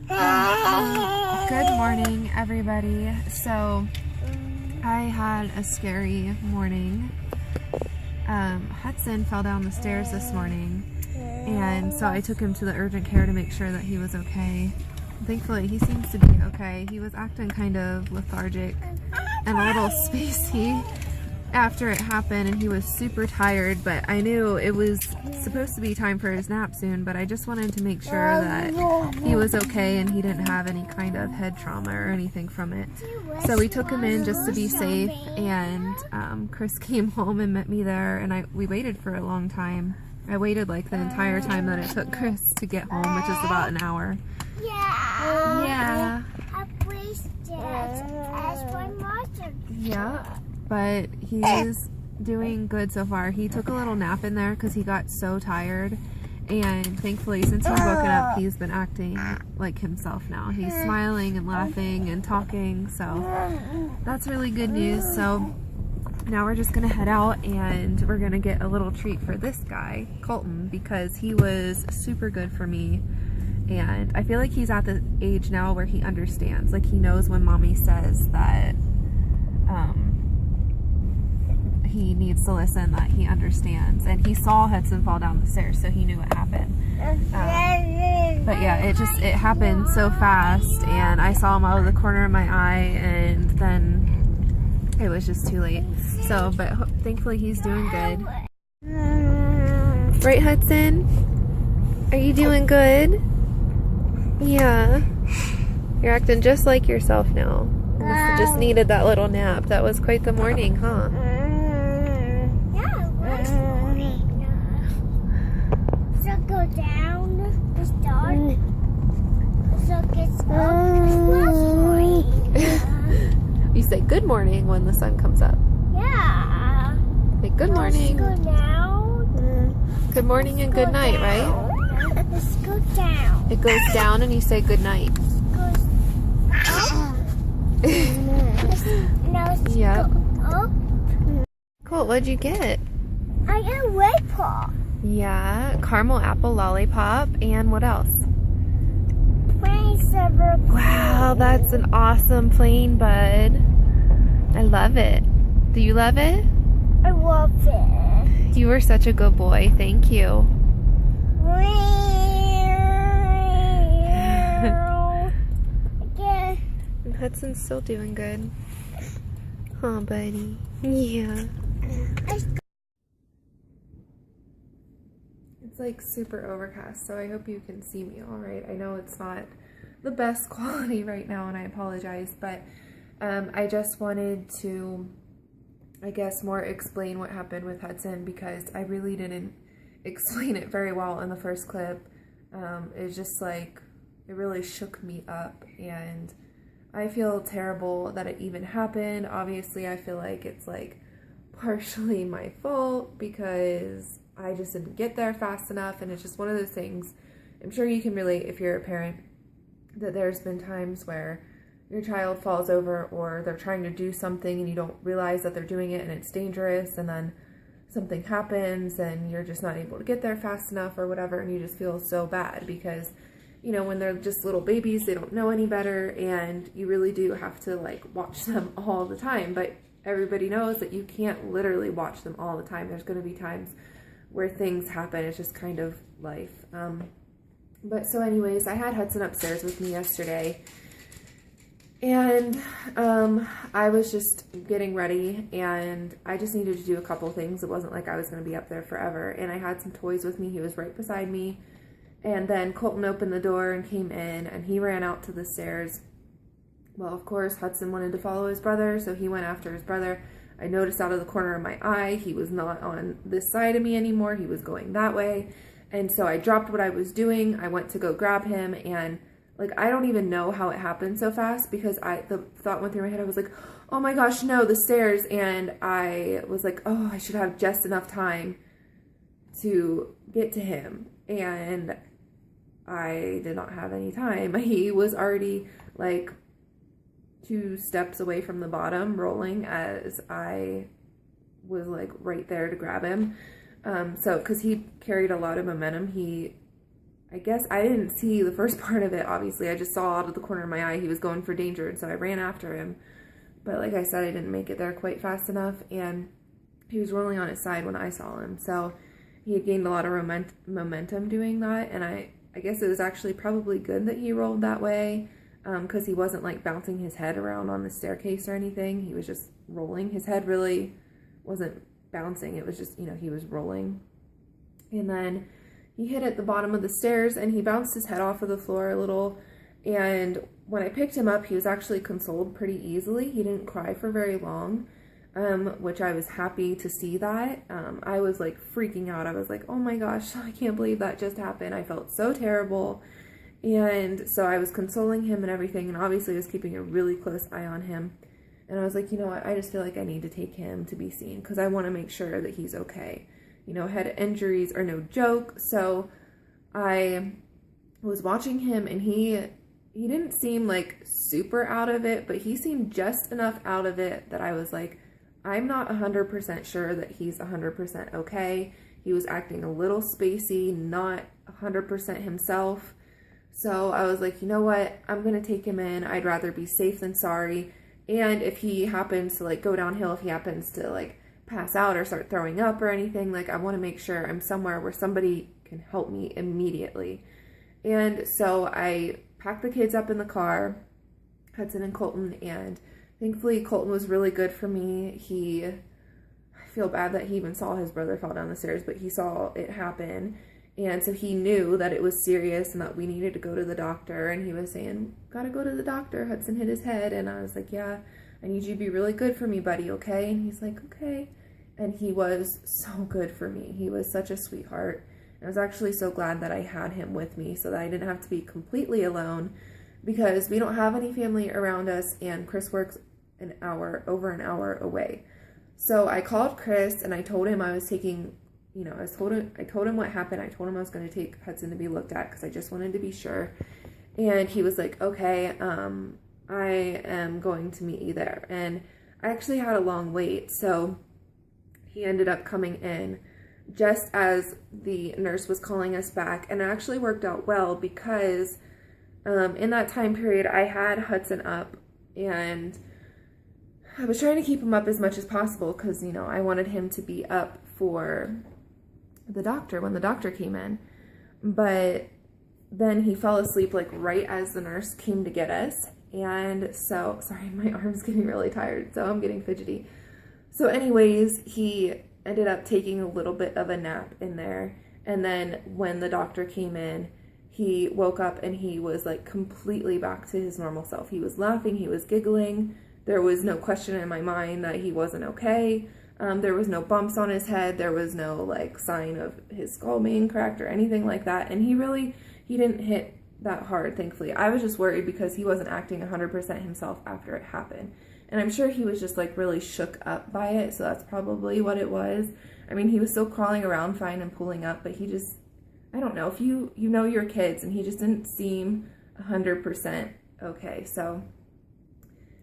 Good morning, everybody. So I had a scary morning. Hudson fell down the stairs this morning, and so I took him to the urgent care to make sure that he was okay. Thankfully, he seems to be okay. He was acting kind of lethargic and a little spacey after it happened, and he was super tired, but I knew it was supposed to be time for his nap soon, but I just wanted to make sure that he was okay and he didn't have any kind of head trauma or anything from it. So we took him in just to be safe, and Chris came home and met me there, and we waited for a long time. I waited like the entire time that it took Chris to get home, which is about an hour. Yeah. Yeah. But he's doing good so far. He took a little nap in there because he got so tired, and thankfully since he's woken up, he's been acting like himself now. He's smiling and laughing and talking, so that's really good news. So now we're just gonna head out and we're gonna get a little treat for this guy, Colton, because he was super good for me, and I feel like he's at the age now where he understands. Like, he knows when mommy says that he needs to listen, that he understands, and he saw Hudson fall down the stairs, so he knew what happened. But yeah, it happened so fast, and I saw him out of the corner of my eye, and then it was just too late. So, but thankfully he's doing good. Right, Hudson? Are you doing good? Yeah. You're acting just like yourself now. You must have just needed that little nap. That was quite the morning, huh? Go down, it's dark, so it gets up. You say good morning when the sun comes up. Yeah. Say good morning. Let's go down. Good morning and good night, right? Let's go down. It goes down and you say good night. Now let's Yep. go up. Cool, what'd you get? I got a red paw. Yeah, caramel apple lollipop, and what else? Wow, that's an awesome plane, bud. I love it. Do you love it? I love it. You were such a good boy. Thank you. And Hudson's still doing good. Huh, buddy? Yeah. It's like super overcast, so I hope you can see me all right. I know it's not the best quality right now, and I apologize, but I just wanted to, I guess, more explain what happened with Hudson, because I really didn't explain it very well in the first clip. It's just like, it really shook me up, and I feel terrible that it even happened. Obviously, I feel like it's like partially my fault because I just didn't get there fast enough, and it's just one of those things. I'm sure you can relate if you're a parent, that there's been times where your child falls over, or they're trying to do something and you don't realize that they're doing it and it's dangerous, and then something happens and you're just not able to get there fast enough or whatever, and you just feel so bad because, you know, when they're just little babies, they don't know any better, and you really do have to like watch them all the time. But everybody knows that you can't literally watch them all the time. There's going to be times where things happen. It's just kind of life. But so anyways, I had Hudson upstairs with me yesterday, and I was just getting ready, and I just needed to do a couple things. It wasn't like I was going to be up there forever, and I had some toys with me. He was right beside me, and then Colton opened the door and came in, and he ran out to the stairs. Well, of course, Hudson wanted to follow his brother, so he went after his brother. I noticed out of the corner of my eye, he was not on this side of me anymore. He was going that way. And so I dropped what I was doing. I went to go grab him, and like, I don't even know how it happened so fast, because the thought went through my head. I was like, oh my gosh, no, the stairs. And I was like, oh, I should have just enough time to get to him. And I did not have any time. He was already like 2 steps away from the bottom, rolling, as I was like right there to grab him. So, because he carried a lot of momentum, he I guess I didn't see the first part of it, obviously. I just saw out of the corner of my eye he was going for danger, and so I ran after him. But like I said, I didn't make it there quite fast enough, and he was rolling on his side when I saw him. So he had gained a lot of momentum doing that, and I guess it was actually probably good that he rolled that way, because he wasn't like bouncing his head around on the staircase or anything. He was just rolling. His head really wasn't bouncing. It was just, you know, he was rolling. And then he hit at the bottom of the stairs, and he bounced his head off of the floor a little. And when I picked him up, he was actually consoled pretty easily. He didn't cry for very long, which I was happy to see that. I was like freaking out. I was like, oh my gosh, I can't believe that just happened. I felt so terrible. And so I was consoling him and everything, and obviously I was keeping a really close eye on him. And I was like, you know what, I just feel like I need to take him to be seen, because I want to make sure that he's okay. You know, head injuries are no joke. So I was watching him, and he didn't seem like super out of it, but he seemed just enough out of it that I was like, I'm not 100% sure that he's 100% okay. He was acting a little spacey, not 100% himself. So I was like, you know what, I'm going to take him in. I'd rather be safe than sorry. And if he happens to like go downhill, if he happens to like pass out or start throwing up or anything, like I want to make sure I'm somewhere where somebody can help me immediately. And so I packed the kids up in the car, Hudson and Colton, and thankfully Colton was really good for me. I feel bad that he even saw his brother fall down the stairs, but he saw it happen. And so he knew that it was serious and that we needed to go to the doctor. And he was saying, gotta go to the doctor. Hudson hit his head. And I was like, yeah, I need you to be really good for me, buddy, okay? And he's like, okay. And he was so good for me. He was such a sweetheart. And I was actually so glad that I had him with me so that I didn't have to be completely alone, because we don't have any family around us, and Chris works over an hour away. So I called Chris and I told him I was taking, you know, I told him what happened. I told him I was going to take Hudson to be looked at because I just wanted to be sure. And he was like, okay, I am going to meet you there. And I actually had a long wait, so he ended up coming in just as the nurse was calling us back. And it actually worked out well because in that time period, I had Hudson up, and I was trying to keep him up as much as possible because, you know, I wanted him to be up for the doctor when the doctor came in. But then he fell asleep like right as the nurse came to get us. And so, sorry, my arm's getting really tired, so I'm getting fidgety. So anyways, he ended up taking a little bit of a nap in there. And then when the doctor came in, he woke up and he was like completely back to his normal self. He was laughing, he was giggling. There was no question in my mind that he wasn't okay. There was no bumps on his head. There was no like sign of his skull being cracked or anything like that. And he didn't hit that hard, thankfully. I was just worried because he wasn't acting 100% himself after it happened. And I'm sure he was just like really shook up by it. So that's probably what it was. I mean, he was still crawling around fine and pulling up, but he just, I don't know, if you know your kids, and he just didn't seem 100% okay. So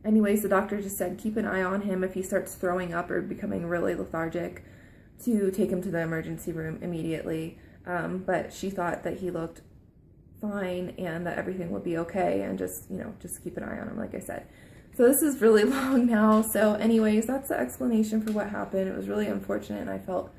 anyways, the doctor just said keep an eye on him. If he starts throwing up or becoming really lethargic, to take him to the emergency room immediately. But she thought that he looked fine and that everything would be okay, and just, you know, just keep an eye on him, like I said. So this is really long now. So anyways, that's the explanation for what happened. It was really unfortunate, and I felt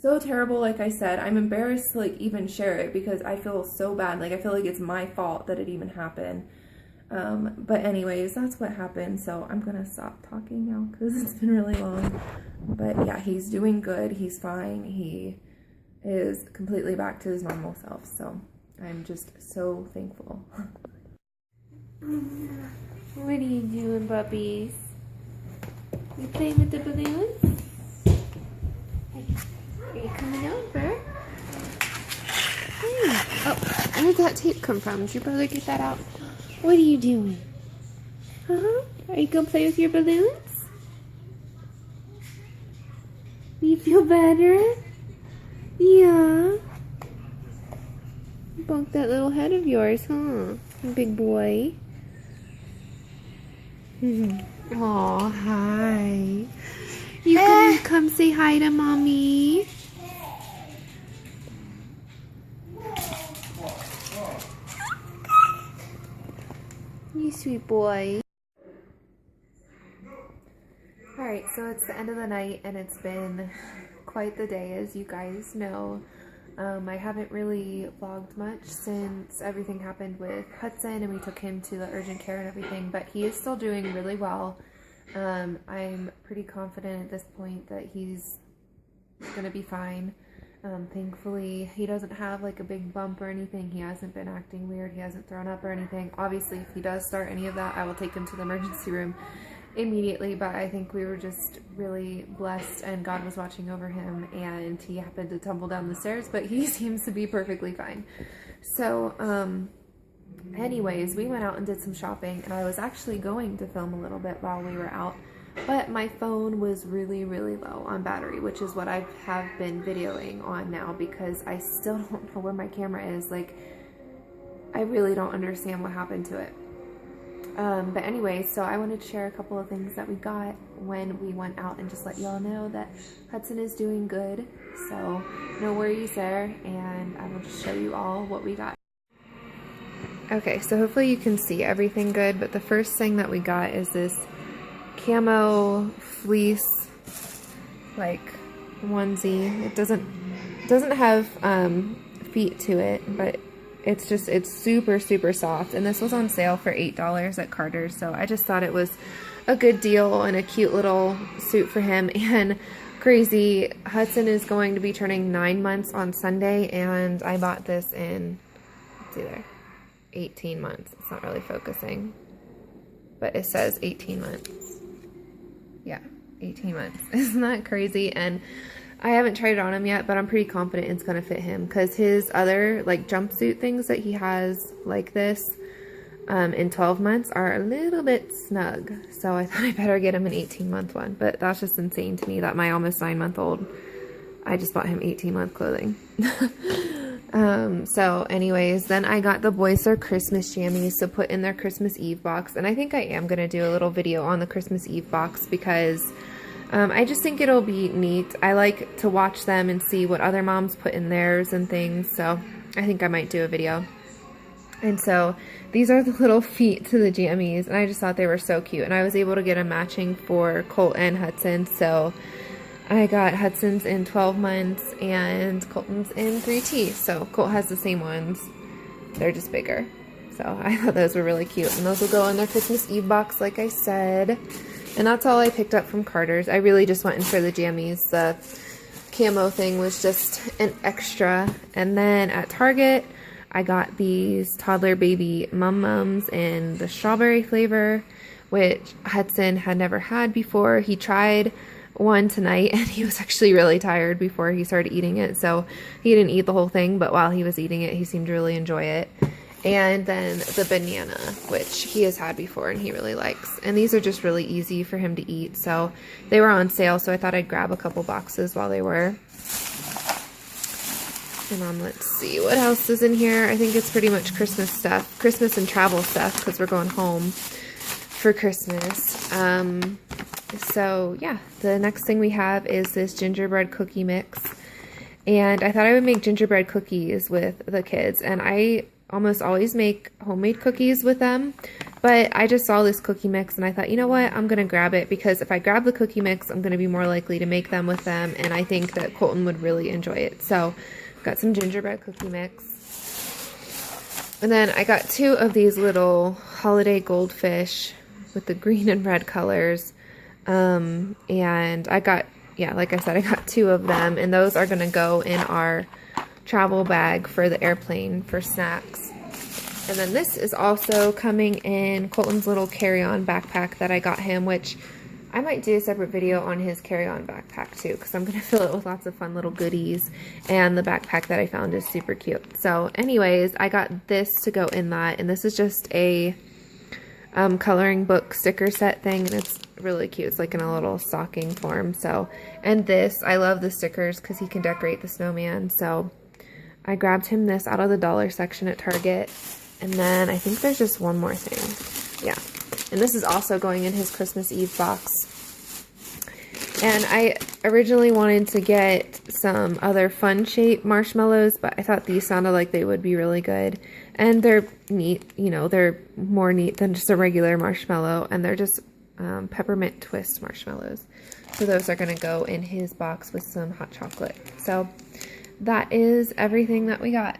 so terrible. Like I said, I'm embarrassed to like even share it because I feel so bad. Like I feel like it's my fault that it even happened. But anyways, that's what happened. So I'm gonna stop talking now because it's been really long. But yeah, he's doing good. He's fine. He is completely back to his normal self. So I'm just so thankful. What are you doing, puppies? You playing with the balloons? Are you coming over? Hey. Oh, where did that tape come from? Did your brother get that out? What are you doing? Are you gonna play with your balloons? You feel better? Yeah. Bonk that little head of yours, huh? Big boy. Aw, hi. You gonna come say hi to mommy? You sweet boy. Alright, so it's the end of the night and it's been quite the day, as you guys know. I haven't really vlogged much since everything happened with Hudson and we took him to the urgent care and everything, but he is still doing really well. I'm pretty confident at this point that he's gonna be fine. Thankfully, he doesn't have like a big bump or anything. He hasn't been acting weird. He hasn't thrown up or anything. Obviously, if he does start any of that, I will take him to the emergency room immediately, but I think we were just really blessed and God was watching over him and he happened to tumble down the stairs, but he seems to be perfectly fine. So, anyways, we went out and did some shopping and I was actually going to film a little bit while we were out, but my phone was really low on battery, which is what I have been videoing on now because I still don't know where my camera is. Like, I really don't understand what happened to it. But anyway, so I wanted to share a couple of things that we got when we went out and just let y'all know that Hudson is doing good. So no worries there, and I will just show you all what we got. Okay, so hopefully you can see everything good, but the first thing that we got is this camo fleece like onesie. It doesn't have feet to it, but it's super soft, and this was on sale for $8 at Carter's, so I just thought it was a good deal and a cute little suit for him. And crazy, Hudson is going to be turning 9 months on Sunday, and I bought this in, let's see there, 18 months. It's not really focusing, but it says 18 months. Yeah, 18 months. Isn't that crazy? And I haven't tried it on him yet, but I'm pretty confident it's going to fit him because his other like jumpsuit things that he has like this in 12 months are a little bit snug. So I thought I better get him an 18-month one, but that's just insane to me that my almost 9-month-old, I just bought him 18-month clothing. So anyways, then I got the boys their Christmas jammies to put in their Christmas Eve box, and I think I am going to do a little video on the Christmas Eve box because I just think it'll be neat. I like to watch them and see what other moms put in theirs and things, so I think I might do a video. And so these are the little feet to the jammies, and I just thought they were so cute, and I was able to get a matching for Colt and Hudson, so I got Hudson's in 12 months and Colton's in 3T, so Colt has the same ones, they're just bigger. So I thought those were really cute, and those will go in their Christmas Eve box like I said. And that's all I picked up from Carter's. I really just went in for the jammies. The camo thing was just an extra. And then at Target, I got these toddler baby Mums in the strawberry flavor, which Hudson had never had before. He tried one tonight and he was actually really tired before he started eating it. So he didn't eat the whole thing, but while he was eating it, he seemed to really enjoy it. And then the banana, which he has had before and he really likes. And these are just really easy for him to eat. So they were on sale, so I thought I'd grab a couple boxes while they were. And let's see, what else is in here? I think it's pretty much Christmas stuff. Christmas and travel stuff, because we're going home for Christmas. So yeah, the next thing we have is this gingerbread cookie mix. And I thought I would make gingerbread cookies with the kids. And I almost always make homemade cookies with them, but I just saw this cookie mix and I thought, you know what, I'm gonna grab it because if I grab the cookie mix, I'm gonna be more likely to make them with them, and I think that Colton would really enjoy it. So got some gingerbread cookie mix, and then I got 2 of these little holiday goldfish with the green and red colors, and I got, yeah, like I said, I got 2 of them, and those are gonna go in our travel bag for the airplane for snacks. And then this is also coming in Colton's little carry-on backpack that I got him, which I might do a separate video on his carry-on backpack too, because I'm going to fill it with lots of fun little goodies, and the backpack that I found is super cute. So anyways, I got this to go in that, and this is just a coloring book sticker set thing, and it's really cute. It's like in a little stocking form. So, and this, I love the stickers because he can decorate the snowman, so I grabbed him this out of the dollar section at Target. And then I think there's just one more thing. Yeah. And this is also going in his Christmas Eve box. And I originally wanted to get some other fun shape marshmallows, but I thought these sounded like they would be really good. And they're neat, you know, they're more neat than just a regular marshmallow, and they're just peppermint twist marshmallows. So those are going to go in his box with some hot chocolate. So that is everything that we got.